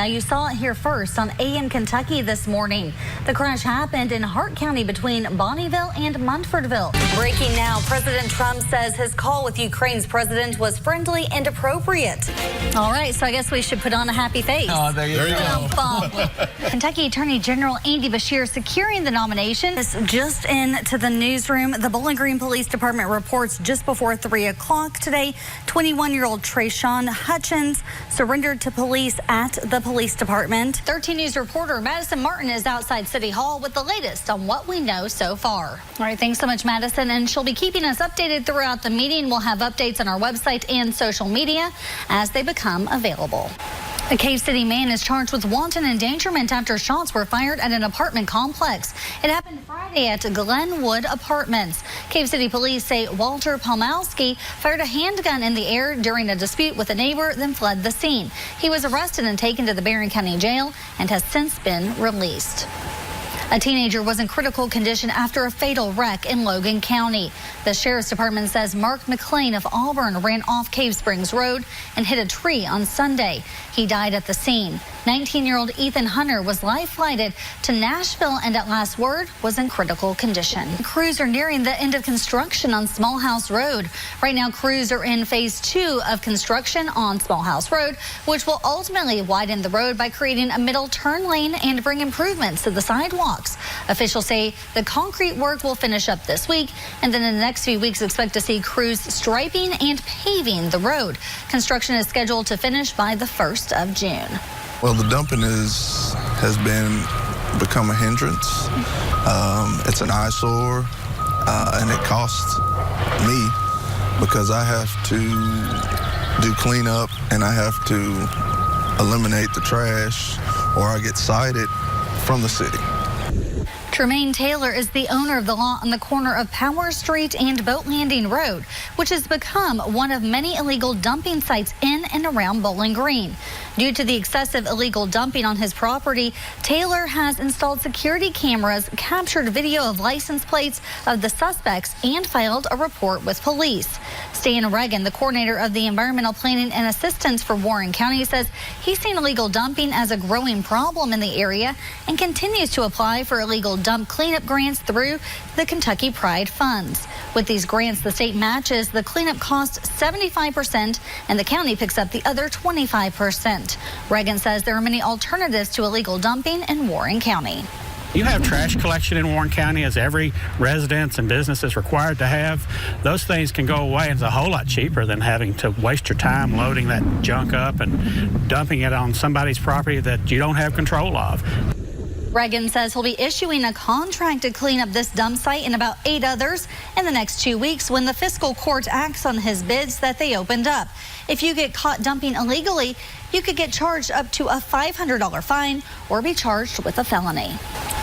Now, you saw it here first on AM Kentucky this morning. The crash happened in Hart County between Bonneville and Munfordville. Breaking now, President Trump says his call with Ukraine's president was friendly and appropriate. All right, so I guess we should put on a happy face. Oh, there you go. Kentucky Attorney General Andy Beshear securing the nomination. Just into the newsroom, the Bowling Green Police Department reports just before 3 o'clock today, 21-year-old Trayshawn Hutchins surrendered to police at the police department. 13 News reporter Madison Martin is outside City Hall with the latest on what we know so far. All right, thanks so much, Madison, and she'll be keeping us updated throughout the meeting. We'll have updates on our website and social media as they become available. A Cave City man is charged with wanton endangerment after shots were fired at an apartment complex. It happened Friday at Glenwood Apartments. Cave City police say Walter Palmowski fired a handgun in the air during a dispute with a neighbor, then fled the scene. He was arrested and taken to the Barron County Jail and has since been released. A teenager was in critical condition after a fatal wreck in Logan County. The sheriff's department says Mark McLean of Auburn ran off Cave Springs Road and hit a tree on Sunday. He died at the scene. 19-year-old Ethan Hunter was life-flighted to Nashville and at last word was in critical condition. Crews are nearing the end of construction on Small House Road. Right now, crews are in phase 2 of construction on Small House Road, which will ultimately widen the road by creating a middle turn lane and bring improvements to the sidewalks. Officials say the concrete work will finish up this week, and then in the next few weeks expect to see crews striping and paving the road. Construction is scheduled to finish by the 1st of June. Well, the dumping has become a hindrance. It's an eyesore, and it costs me because I have to do cleanup and I have to eliminate the trash or I get cited from the city. Tremaine Taylor is the owner of the lot on the corner of Power Street and Boat Landing Road, which has become one of many illegal dumping sites in and around Bowling Green. Due to the excessive illegal dumping on his property, Taylor has installed security cameras, captured video of license plates of the suspects, and filed a report with police. Stan Reagan, the coordinator of the Environmental Planning and Assistance for Warren County, says he's seen illegal dumping as a growing problem in the area and continues to apply for illegal dump cleanup grants through the Kentucky Pride funds. With these grants, the state matches the cleanup cost 75% and the county picks up the other 25%. Reagan says there are many alternatives to illegal dumping in Warren County. You have trash collection in Warren County, as every residence and business is required to have. Those things can go away, and it's a whole lot cheaper than having to waste your time loading that junk up and dumping it on somebody's property that you don't have control of. Reagan says he'll be issuing a contract to clean up this dump site and about 8 others in the next 2 weeks when the fiscal court acts on his bids that they opened up. If you get caught dumping illegally, you could get charged up to a $500 fine or be charged with a felony.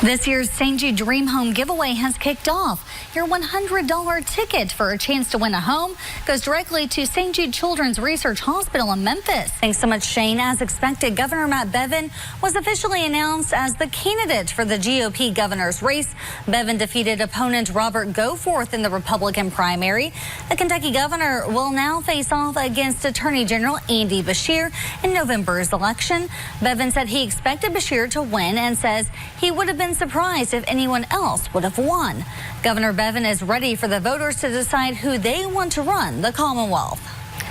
This year's St. Jude Dream Home giveaway has kicked off. Your $100 ticket for a chance to win a home goes directly to St. Jude Children's Research Hospital in Memphis. Thanks so much, Shane. As expected, Governor Matt Bevin was officially announced as the candidate for the GOP governor's race. Bevin defeated opponent Robert Goforth in the Republican primary. The Kentucky governor will now face off against Attorney General Andy Beshear in November's election. Bevin said he expected Beshear to win and says he would have been surprised if anyone else would have won. Governor Bevin is ready for the voters to decide who they want to run the Commonwealth.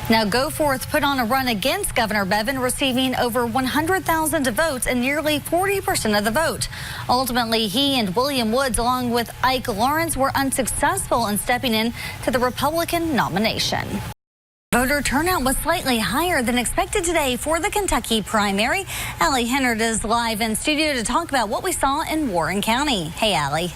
Now, Goforth put on a run against Governor Bevin, receiving over 100,000 votes and nearly 40% of the vote. Ultimately, he and William Woods, along with Ike Lawrence, were unsuccessful in stepping in to the Republican nomination. Voter turnout was slightly higher than expected today for the Kentucky primary. Allie Hennard is live in studio to talk about what we saw in Warren County. Hey, Allie.